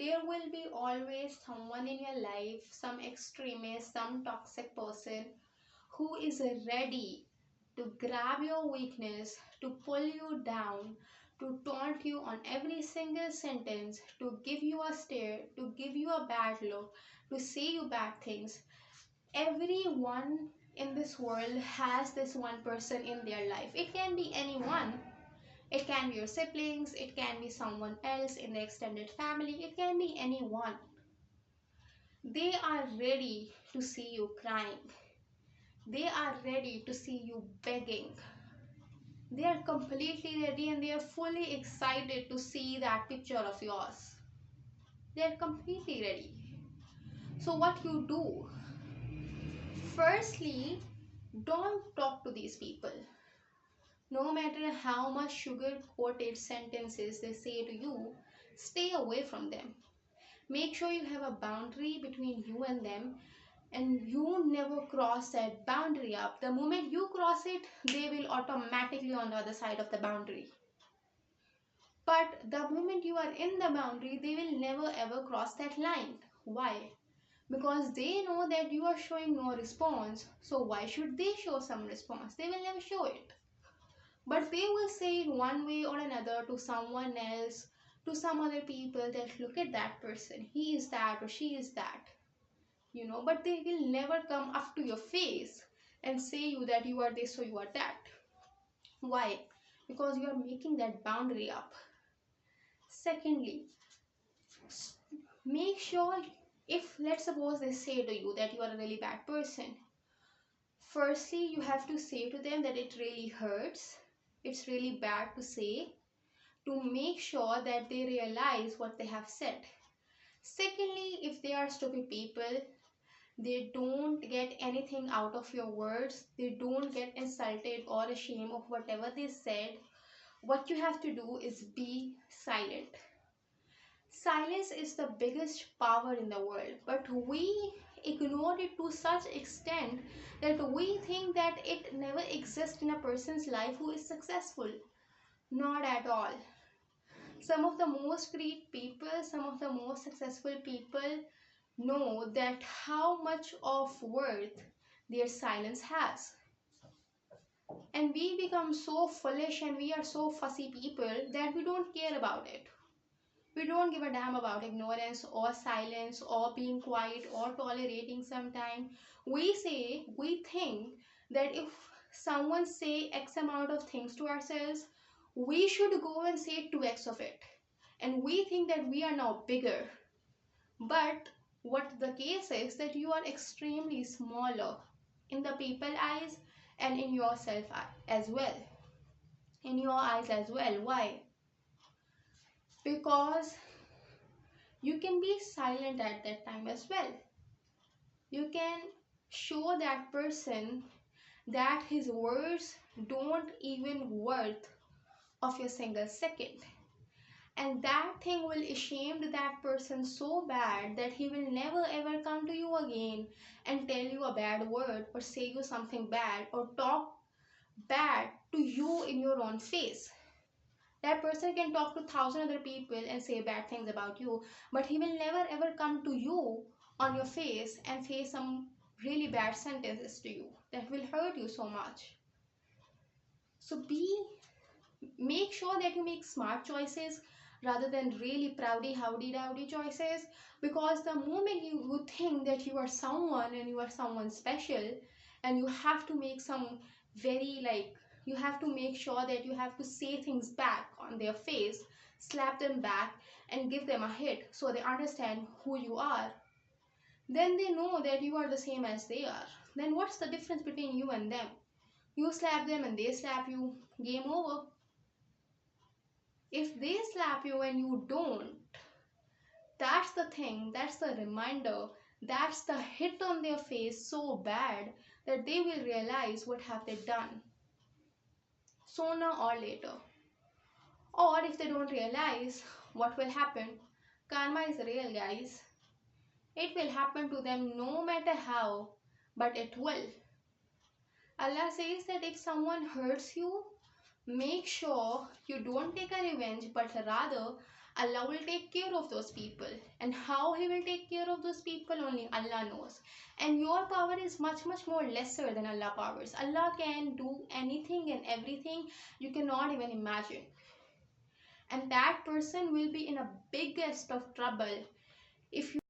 there will be always someone in your life, some extremist, some toxic person who is ready to grab your weakness, to pull you down, to taunt you on every single sentence, to give you a stare, to give you a bad look, to say you bad things. Everyone in this world has this one person in their life. It can be anyone. It can be your siblings, it can be someone else in the extended family, it can be anyone. They are ready to see you crying. They are ready to see you begging. They are completely ready and they are fully excited to see that picture of yours. They are completely ready. So, what you do? Firstly, don't talk to these people. No matter how much sugar coated sentences they say to you, stay away from them. Make sure you have a boundary between you and them, and you never cross that boundary up. The moment you cross it, they will automatically on the other side of the boundary. But the moment you are in the boundary, they will never ever cross that line. Why? Because they know that you are showing no response. So why should they show some response? They will never show it. But they will say in one way or another to someone else, to some other people, that look at that person, he is that or she is that, but they will never come up to your face and say you that you are this or you are that. Why? Because you are making that boundary up. Secondly, make sure, if let's suppose they say to you that you are a really bad person, firstly you have to say to them that it really hurts, it's really bad to say, to make sure that they realize what they have said. Secondly, if they are stupid people, they don't get anything out of your words, they don't get insulted or ashamed of whatever they said, what you have to do is be silent. Silence is the biggest power in the world, but we ignore it to such extent that we think that it never exists in a person's life who is successful. Not at all. Some of the most great people, some of the most successful people know that how much of worth their silence has. And we become so foolish and we are so fussy people that we don't care about it. We don't give a damn about ignorance or silence or being quiet or tolerating sometime. We think that if someone say X amount of things to ourselves, we should go and say 2x of it. And we think that we are now bigger. But what the case is that you are extremely smaller in the people eyes and in yourself as well. In your eyes as well. Why? Because you can be silent at that time as well. You can show that person that his words don't even worth of your single second. And that thing will shame that person so bad that he will never ever come to you again and tell you a bad word or say you something bad or talk bad to you in your own face. That person can talk to 1,000 other people and say bad things about you, but he will never ever come to you on your face and say some really bad sentences to you that will hurt you so much. So make sure that you make smart choices rather than really proudy howdy dowdy choices, because the moment you think that you are someone and you are someone special and you have to make some very you have to make sure that you have to say things back on their face, slap them back and give them a hit so they understand who you are, then they know that you are the same as they are. Then what's the difference between you and them? You slap them and they slap you, game over. If they slap you and you don't, that's the thing, that's the reminder, that's the hit on their face so bad that they will realize what have they done sooner or later. Or if they don't realize, what will happen? Karma is real, guys. It will happen to them no matter how, but it will. Allah says that if someone hurts you, make sure you don't take a revenge, but rather Allah will take care of those people. And how He will take care of those people, only Allah knows. And your power is much, much more lesser than Allah's powers. Allah can do anything and everything you cannot even imagine. And that person will be in a biggest of trouble if